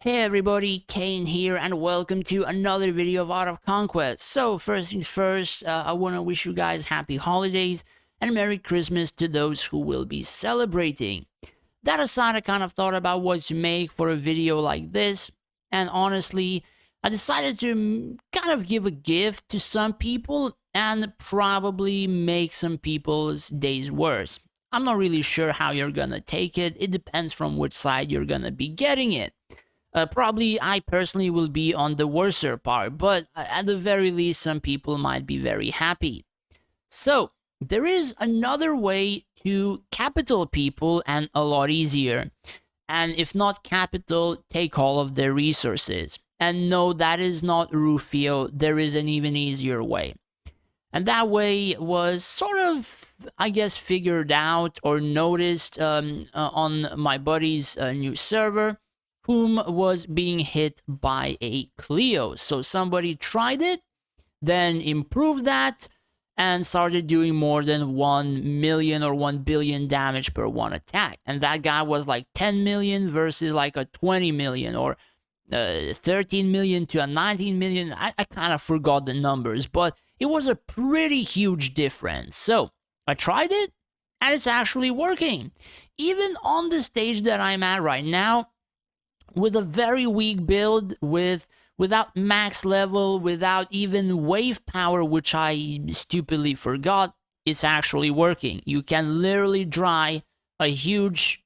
Hey everybody, Kane here, and welcome to another video of Art of Conquest. So first things first, I want to wish you guys happy holidays and Merry Christmas to those who will be celebrating. That aside, I kind of thought about what to make for a video like this, and honestly, I decided to kind of give a gift to some people and probably make some people's days worse. I'm not really sure how you're gonna take it, it depends from which side you're gonna be getting it. Probably I personally will be on the worser part, but at the very least, some people might be very happy. So, there is another way to capital people and a lot easier. And if not capital, take all of their resources. And no, that is not Rufio, there is an even easier way. And that way was sort of, I guess, figured out or noticed on my buddy's new server, whom was being hit by a Cleo. So somebody tried it, then improved that, and started doing more than 1 million or 1 billion damage per one attack. And that guy was like 10 million versus like a 20 million or 13 million to a 19 million. I kind of forgot the numbers, but it was a pretty huge difference. So I tried it, and it's actually working. Even on the stage that I'm at right now, with a very weak build, without max level, without even wave power, which I stupidly forgot, it's actually working. You can literally dry a huge,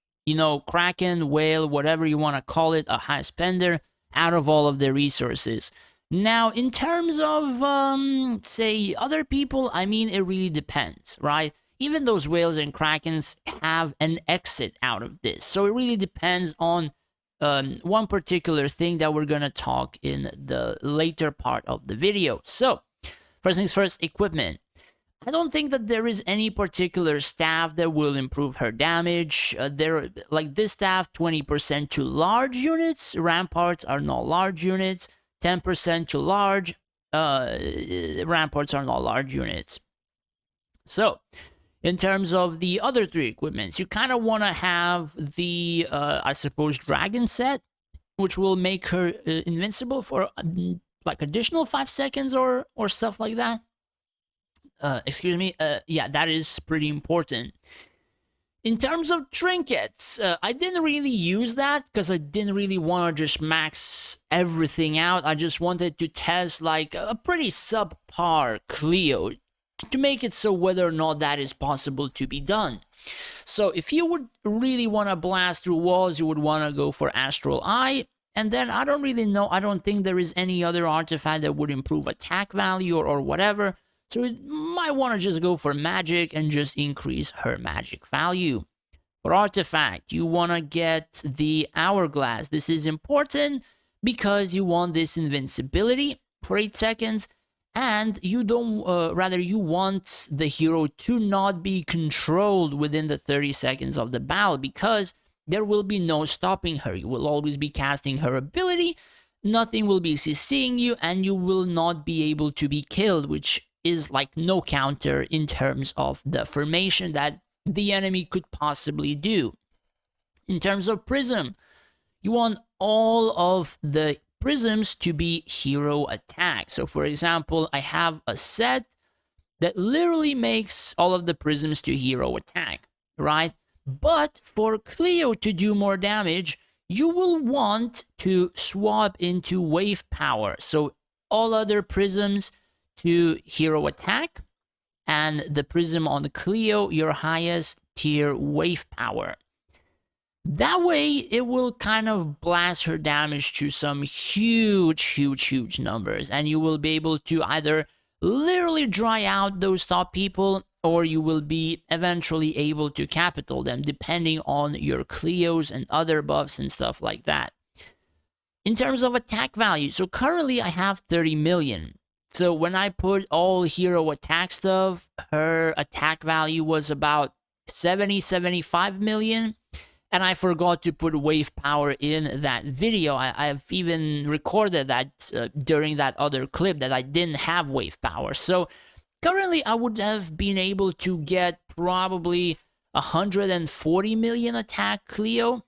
kraken, whale, whatever you want to call it, a high spender, out of all of the resources. Now, in terms of, say, other people, I mean, it really depends, right? Even those whales and krakens have an exit out of this. So it really depends on one particular thing that we're gonna talk in the later part of the video. So, first things first, equipment. I don't think that there is any particular staff that will improve her damage. Like this staff, 20% to large units. Ramparts are not large units. 10% to large. Ramparts are not large units. So, in terms of the other three equipments, you kind of want to have the, I suppose, dragon set, which will make her invincible for like additional 5 seconds or stuff like that. Excuse me. Yeah, that is pretty important. In terms of trinkets, I didn't really use that because I didn't really want to just max everything out. I just wanted to test like a pretty subpar Cleo to make it so whether or not that is possible to be done. So if you would really want to blast through walls, you would want to go for Astral Eye. And then I don't really know, I don't think there is any other artifact that would improve attack value or whatever. So you might want to just go for magic and just increase her magic value. For artifact, you want to get the Hourglass. This is important because you want this invincibility for 8 seconds. And you don't, you want the hero to not be controlled within the 30 seconds of the battle, because there will be no stopping her. You will always be casting her ability, nothing will be CCing you, and you will not be able to be killed, which is like no counter in terms of the formation that the enemy could possibly do. In terms of prism, you want all of the prisms to be hero attack. So for example, I have a set that literally makes all of the prisms to hero attack, right? But for Cleo to do more damage, you will want to swap into wave power. So all other prisms to hero attack, and the prism on the Cleo, your highest tier wave power. That way, it will kind of blast her damage to some huge numbers, and you will be able to either literally dry out those top people, or you will be eventually able to capital them, depending on your Cleos and other buffs and stuff like that. In terms of attack value, so currently I have 30 million. So when I put all hero attack stuff, her attack value was about 75 million. And I forgot to put wave power in that video. I've even recorded that during that other clip that I didn't have wave power. So currently I would have been able to get probably 140 million attack Cleo.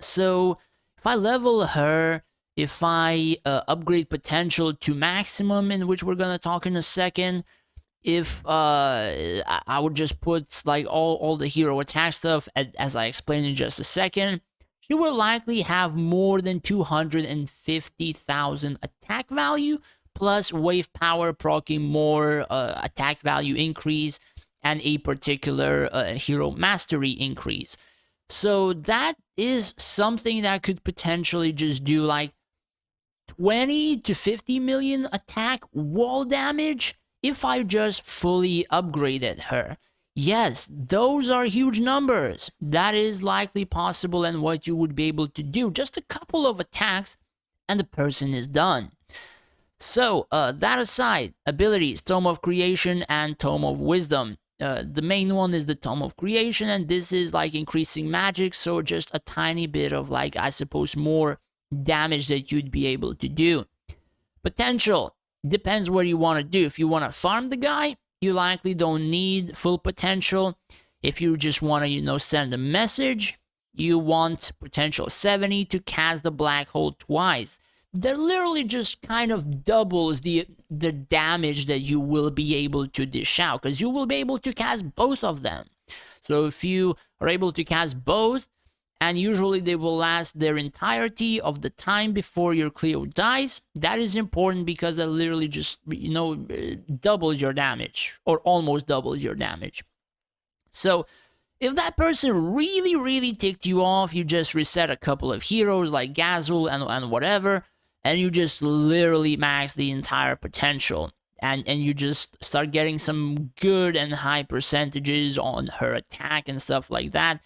So If I level her, if I upgrade potential to maximum, in which we're gonna talk in a second, if I would just put like all the hero attack stuff as I explained in just a second, she will likely have more than 250,000 attack value plus wave power proccing more attack value increase and a particular hero mastery increase. So that is something that could potentially just do like 20 to 50 million attack wall damage if I just fully upgraded her. Yes, those are huge numbers. That is likely possible and what you would be able to do. Just a couple of attacks and the person is done. So, that aside, abilities, Tome of Creation and Tome of Wisdom. The main one is the Tome of Creation, and this is like increasing magic, so just a tiny bit of like, I suppose, more damage that you'd be able to do. Potential, depends what you want to do. If you want to farm the guy, you likely don't need full potential. If you just want to, send a message, you want potential 70 to cast the black hole twice. That literally just kind of doubles the damage that you will be able to dish out, because you will be able to cast both of them. So if you are able to cast both, and usually they will last their entirety of the time before your Cleo dies, that is important because that literally just, doubles your damage, or almost doubles your damage. So if that person really, really ticked you off, you just reset a couple of heroes like Gazul and whatever, and you just literally max the entire potential. And you just start getting some good and high percentages on her attack and stuff like that.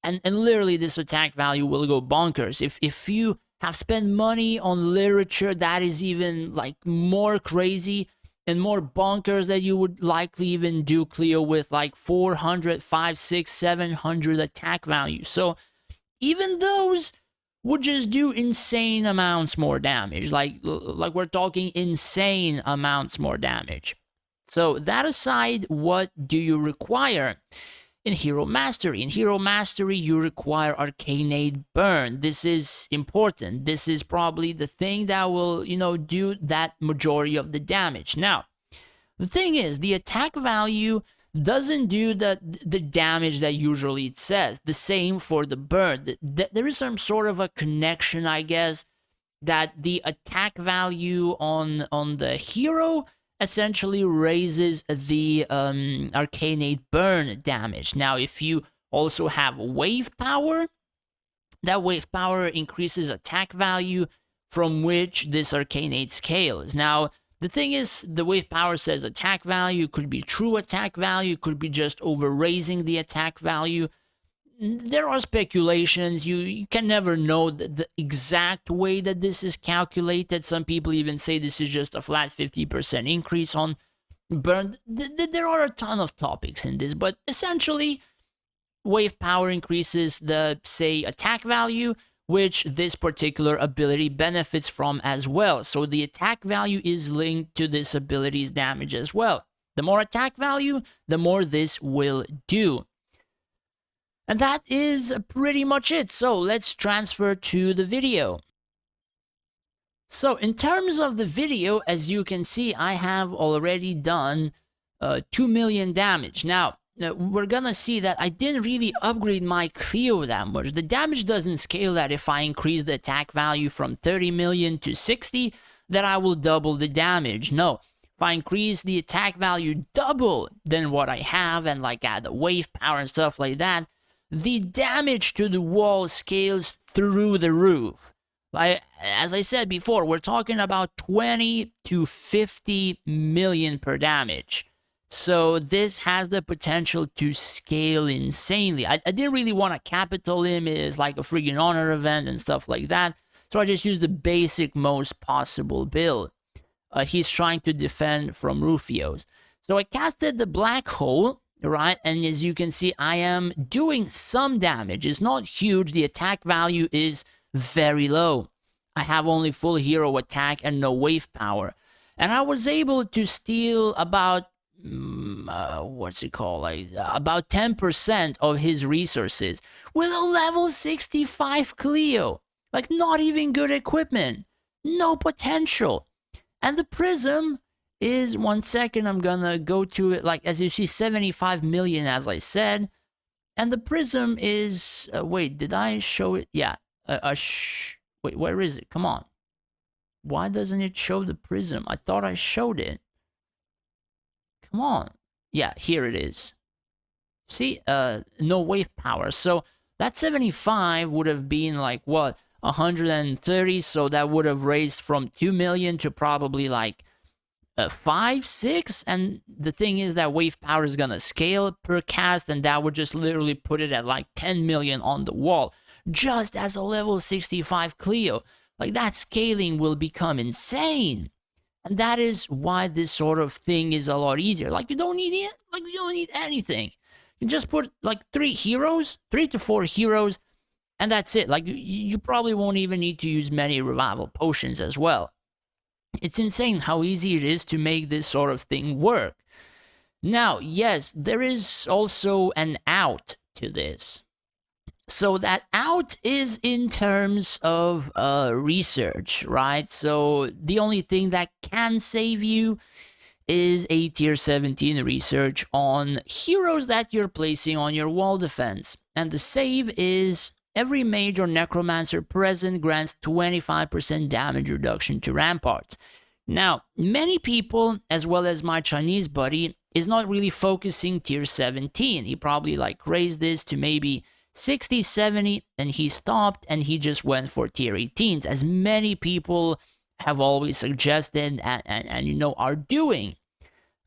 And literally this attack value will go bonkers. If you have spent money on literature, that is even like more crazy and more bonkers, that you would likely even do Cleo with like 400, 500, 600, 700 attack value. So even those would just do insane amounts more damage. Like we're talking insane amounts more damage. So that aside, what do you require? In Hero Mastery. In Hero Mastery, you require Arcane Burn. This is important. This is probably the thing that will, do that majority of the damage. Now, the thing is, the attack value doesn't do the damage that usually it says. The same for the burn. There is some sort of a connection, I guess, that the attack value on the hero essentially raises the Arcane Burn damage. Now, if you also have wave power, that wave power increases attack value from which this Arcane scales. Now, the thing is, the wave power says attack value, could be true attack value, could be just over raising the attack value. There are speculations. You can never know the exact way that this is calculated. Some people even say this is just a flat 50% increase on burn. There are a ton of topics in this, but essentially, wave power increases the, say, attack value, which this particular ability benefits from as well. So the attack value is linked to this ability's damage as well. The more attack value, the more this will do. And that is pretty much it. So let's transfer to the video. So in terms of the video, as you can see, I have already done 2 million damage. Now, we're gonna see that I didn't really upgrade my Cleo that much. The damage doesn't scale that if I increase the attack value from 30 million to 60, that I will double the damage. No, if I increase the attack value double than what I have and like add the wave power and stuff like that, the damage to the wall scales through the roof. Like, as I said before, we're talking about 20 to 50 million per damage. So this has the potential to scale insanely. I didn't really want to capital him as like a friggin' honor event and stuff like that. So I just used the basic most possible build. He's trying to defend from Rufios. So I casted the black hole, right? And as you can see, I am doing some damage. It's not huge. The attack value is very low. I have only full hero attack and no wave power. And I was able to steal about about 10% of his resources with a level 65 Cleo. Like, not even good equipment. No potential. And the Prism is, 1 second, I'm gonna go to it. Like, as you see, 75 million, as I said. And the Prism is, wait, did I show it? Yeah. Wait, where is it? Come on. Why doesn't it show the Prism? I thought I showed it. Come on. Yeah, here it is. See, no wave power. So that 75 would have been like, what, 130? So that would have raised from 2 million to probably like 5, 6. And the thing is that wave power is gonna scale per cast, and that would just literally put it at like 10 million on the wall, just as a level 65 Cleo. Like, that scaling will become insane. And that is why this sort of thing is a lot easier. Like, you don't need it. Like, you don't need anything. You just put like 3 to 4 heroes, and that's it. Like, you probably won't even need to use many revival potions as well. It's insane how easy it is to make this sort of thing work. Now, yes, there is also an out to this. So that out is in terms of research, right? So the only thing that can save you is a tier 17 research on heroes that you're placing on your wall defense. And the save is every mage or necromancer present grants 25% damage reduction to ramparts. Now, many people, as well as my Chinese buddy, is not really focusing tier 17. He probably like raised this to maybe 60, 70, and he stopped and he just went for tier 18s, as many people have always suggested and you know, are doing.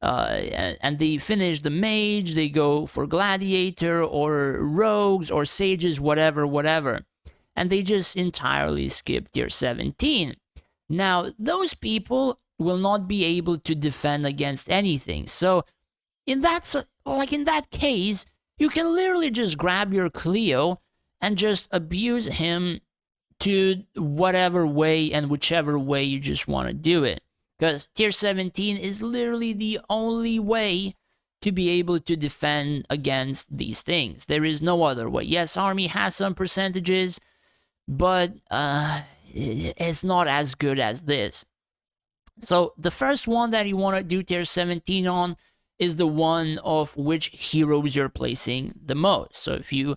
And they finish the mage, they go for gladiator or rogues or sages, whatever. And they just entirely skip tier 17. Now, those people will not be able to defend against anything. So, in that case, you can literally just grab your Cleo and just abuse him to whatever way and whichever way you just want to do it. Because tier 17 is literally the only way to be able to defend against these things. There is no other way. Yes, army has some percentages, but it's not as good as this. So the first one that you want to do tier 17 on is the one of which heroes you're placing the most. So if you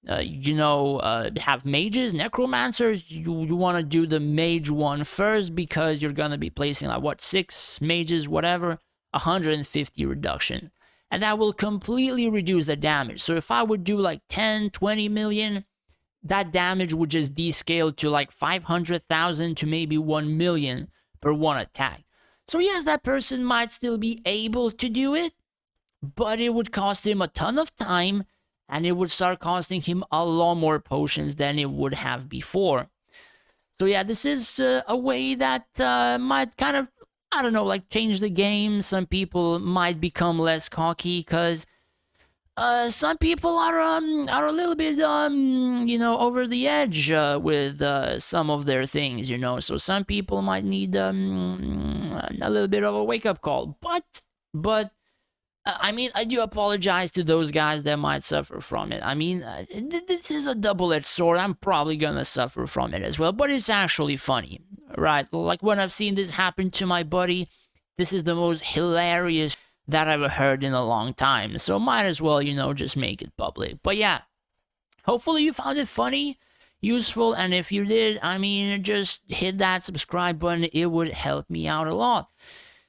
have mages, necromancers, you want to do the mage one first, because you're going to be placing like, what, 6 mages, whatever, 150 reduction. And that will completely reduce the damage. So if I would do like 10, 20 million, that damage would just descale to like 500,000 to maybe 1 million per one attack. So yes, that person might still be able to do it, but it would cost him a ton of time, and it would start costing him a lot more potions than it would have before. So yeah, this is a way that might kind of, I don't know, like change the game. Some people might become less cocky, because some people are a little bit over the edge with some of their things, you know. So some people might need a little bit of a wake up call. But I mean, I do apologize to those guys that might suffer from it. I mean, this is a double-edged sword. I'm probably gonna suffer from it as well, but it's actually funny, right? Like when I've seen this happen to my buddy, this is the most hilarious that I've heard in a long time. So might as well, just make it public. But yeah, hopefully you found it funny, useful, and if you did, I mean, just hit that subscribe button. It would help me out a lot.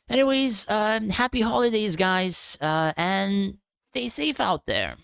Anyways, happy holidays, guys, and stay safe out there.